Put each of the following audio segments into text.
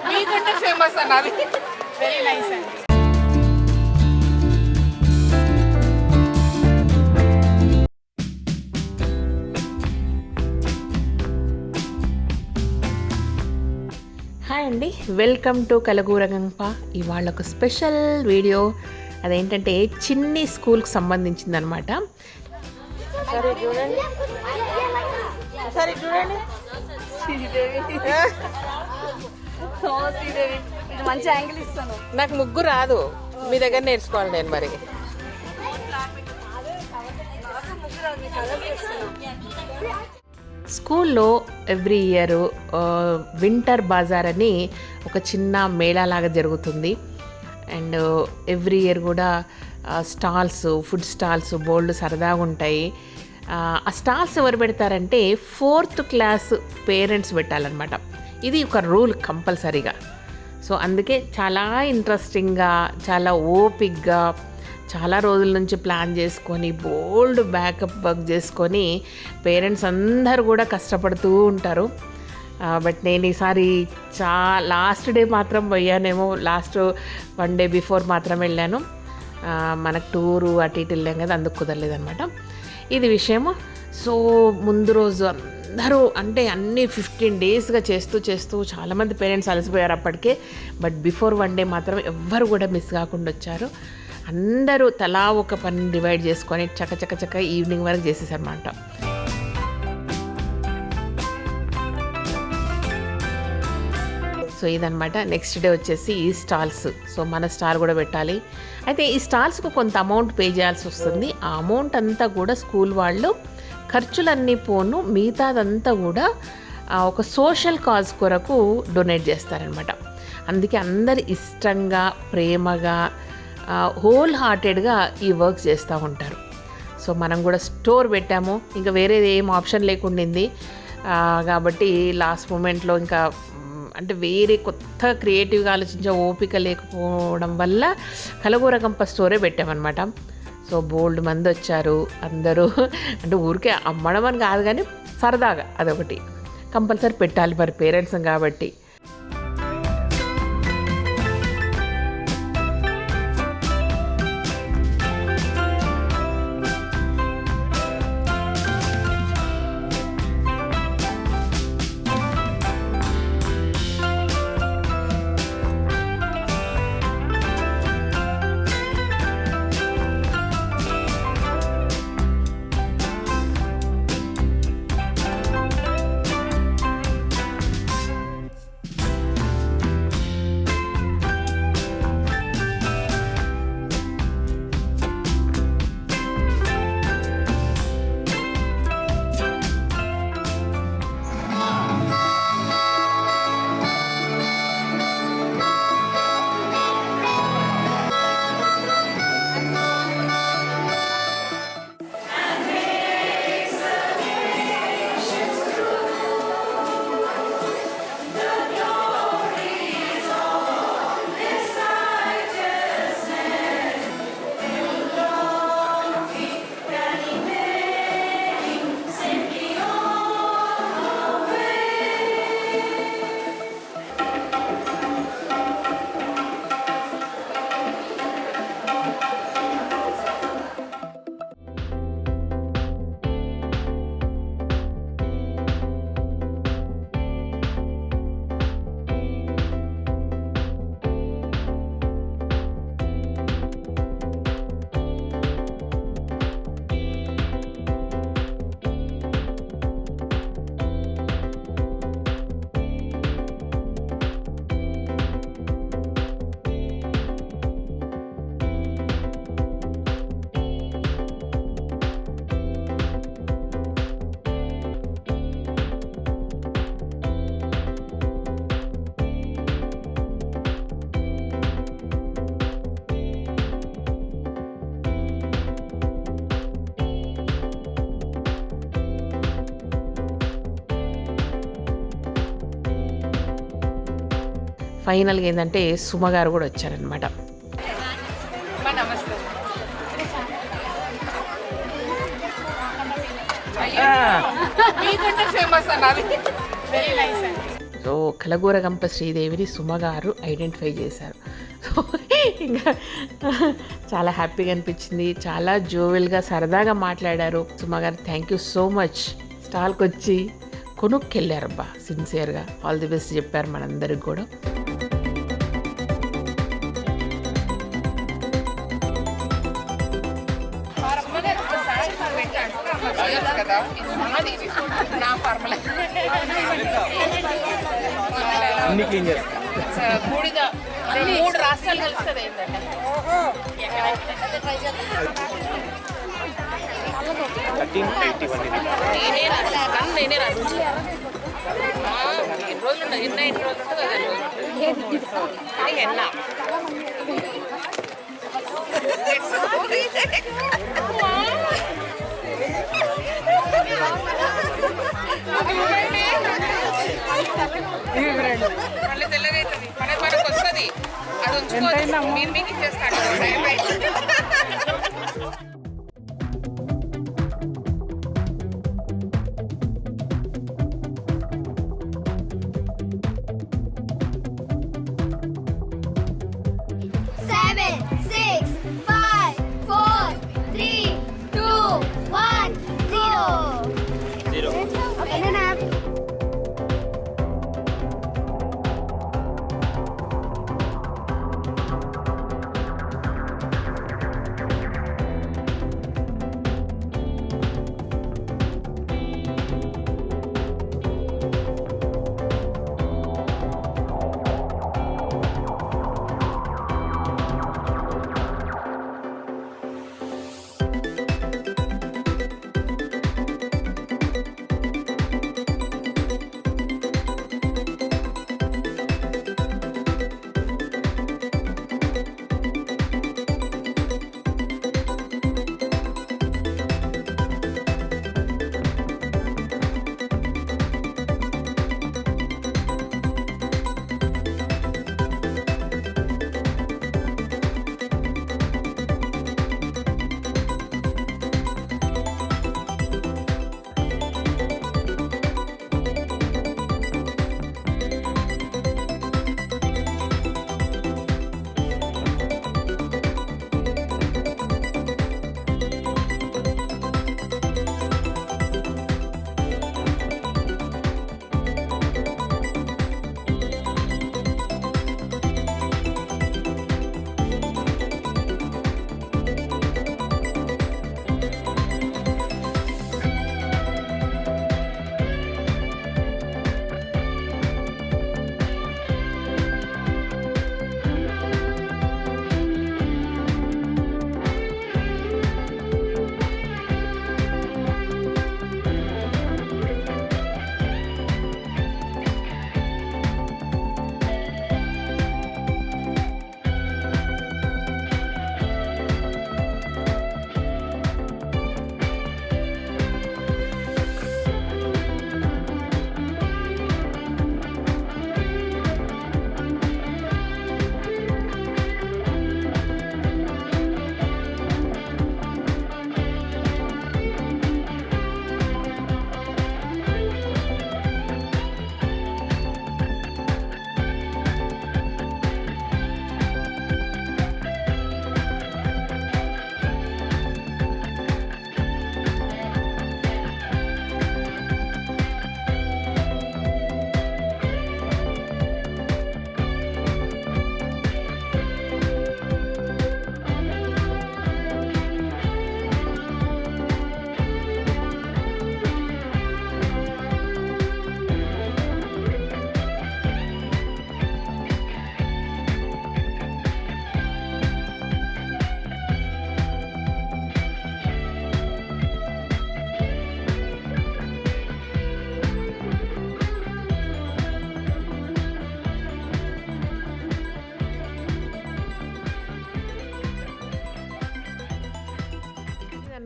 మీకంటే ఫేమస్ అన్నది. Very nice అండి. హాయ్ అండి, వెల్కమ్ టు కలగూరగంప. ఇవాళ ఒక స్పెషల్ వీడియో. అదేంటంటే చిన్ని స్కూల్కి సంబంధించిందనమాట. సరే చూడండి. ఇది మంచి యాంగిల్ ఇస్తాను. నాకు ముగ్గు రాదు, మీ దగ్గర నేర్చుకోవాలి నేను మరి. స్కూల్లో ఎవ్రీ ఇయర్ వింటర్ బాజార్ అని ఒక చిన్న మేళాలాగా జరుగుతుంది. అండ్ ఎవ్రీ ఇయర్ కూడా స్టాల్స్, ఫుడ్ స్టాల్స్ బోల్డ్ సరదాగా ఉంటాయి. ఆ స్టాల్స్ ఎవరు పెడతారంటే 4th క్లాస్ పేరెంట్స్ పెట్టాలన్నమాట. ఇది ఒక రూల్ కంపల్సరీగా. సో అందుకే చాలా ఇంట్రెస్టింగ్గా, చాలా ఓపిక్గా, చాలా రోజుల నుంచి ప్లాన్ చేసుకొని బోల్డ్ బ్యాకప్ వర్క్ చేసుకొని పేరెంట్స్ అందరూ కూడా కష్టపడుతూ ఉంటారు. బట్ నేను ఈసారి లాస్ట్ డే మాత్రం పోయానేమో, లాస్ట్ 1 day బిఫోర్ మాత్రం వెళ్ళాను. మనకు టూరు అటు ఇటు వెళ్ళాం కదా, అందుకు కుదరలేదనమాట. ఇది విషయము. సో ముందు రోజు అందరూ అంటే అన్నీ 15 daysగా చేస్తూ చాలామంది పేరెంట్స్ అలసిపోయారు అప్పటికే. బట్ బిఫోర్ 1 day మాత్రం ఎవ్వరు కూడా మిస్ కాకుండా వచ్చారు. అందరూ తలా ఒక పని డివైడ్ చేసుకొని చక్క ఈవినింగ్ వరకు చేసేసారన్నమాట. సో ఇదనమాట. నెక్స్ట్ డే వచ్చేసి ఈ స్టాల్స్. సో మన స్టాల్ కూడా పెట్టాలి. అయితే ఈ స్టాల్స్కు కొంత అమౌంట్ పే చేయాల్సి వస్తుంది. ఆ అమౌంట్ అంతా కూడా స్కూల్ వాళ్ళు ఖర్చులన్నీ పోను మిగతాదంతా కూడా ఒక సోషల్ కాజ్ కొరకు డొనేట్ చేస్తారనమాట. అందుకే అందరు ఇష్టంగా, ప్రేమగా, హోల్ హార్టెడ్గా ఈ వర్క్ చేస్తూ ఉంటారు. సో మనం కూడా స్టోర్ పెట్టాము, ఇంకా వేరేది ఏం ఆప్షన్ లేకుండింది కాబట్టి లాస్ట్ మూమెంట్లో ఇంకా అంటే వేరే కొత్త క్రియేటివ్గా ఆలోచించే ఓపిక లేకపోవడం వల్ల కలగూరగంప స్టోరే పెట్టామన్నమాట. సో బోల్డ్ మంది వచ్చారు అందరూ. అంటే ఊరికే అమ్మడం అని కాదు కానీ సరదాగా అదొకటి కంపల్సరీ పెట్టాలి మరి పేరెంట్స్ కాబట్టి. ఫైనల్గా ఏంటంటే సుమ గారు కూడా వచ్చారనమాట. సో కలగూరగంప శ్రీదేవిని సుమ గారు ఐడెంటిఫై చేశారు. సో ఇంకా చాలా హ్యాపీగా అనిపించింది. చాలా జోవెల్గా సరదాగా మాట్లాడారు Suma garu. Thank you so much. స్టాల్కి వచ్చి కొనుక్కెళ్ళారబ్బా సిన్సియర్గా. ఆల్ ది బెస్ట్ చెప్పారు మనందరికి కూడా. కదా నా ఫార్ములా బూడిద 3 రాష్ట్రాలు కలుస్తుంది ఏంటంటే నేనే రాస్తాను. ఎన్ని రోజులు ఎన్ని రోజులు ఉంటుంది ఎన్నా మళ్ళీ తెల్లగా అవుతుంది. మనకు వస్తుంది అది ఉంచుకోవాలి. మీరు మీకు ఇచ్చేస్తాను.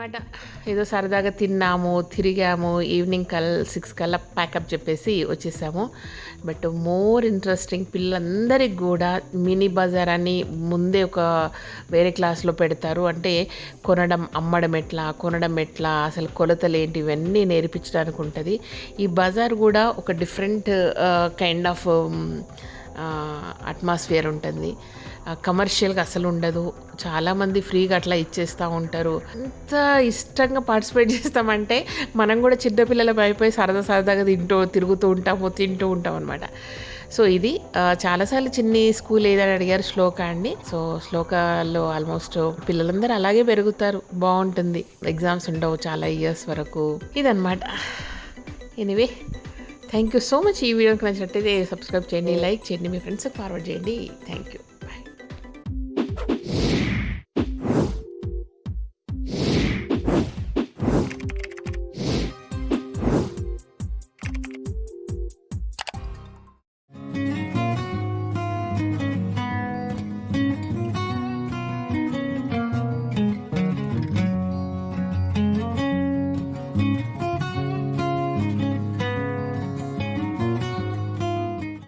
ఇదన్నమాట. ఏదో సరదాగా తిన్నాము, తిరిగాము, ఈవినింగ్ 6 కల్లా ప్యాకప్ చెప్పేసి వచ్చేసాము. బట్ మోర్ ఇంట్రెస్టింగ్ పిల్లలందరికీ కూడా మినీ బజార్ అని ముందే ఒక వేరే క్లాస్లో పెడతారు. అంటే అమ్మడం ఎట్లా అసలు కొలతలు ఏంటి ఇవన్నీ నేర్పించడానికి ఉంటుంది. ఈ బజార్ కూడా ఒక డిఫరెంట్ కైండ్ ఆఫ్ అట్మాస్ఫియర్ ఉంటుంది. కమర్షియల్గా అసలు ఉండదు. చాలామంది ఫ్రీగా అట్లా ఇచ్చేస్తూ ఉంటారు. ఎంత ఇష్టంగా పార్టిసిపేట్ చేస్తామంటే మనం కూడా చిన్నపిల్లల అయిపోయి సరదాగా తిరుగుతూ తింటూ ఉంటాం అనమాట. సో ఇది చాలాసార్లు చిన్ని స్కూల్ ఏదని అడిగారు. శ్లోక అండి. సో శ్లోకాలో ఆల్మోస్ట్ పిల్లలందరూ అలాగే పెరుగుతారు. బాగుంటుంది. ఎగ్జామ్స్ ఉండవు చాలా ఇయర్స్ వరకు. ఇదన్నమాట. Anyway thank you so much. ఈ వీడియోకి నచ్చినట్టయితే సబ్స్క్రైబ్ చేయండి, లైక్ చేయండి, మీ ఫ్రెండ్స్కి ఫార్వర్డ్ చేయండి. Thank you.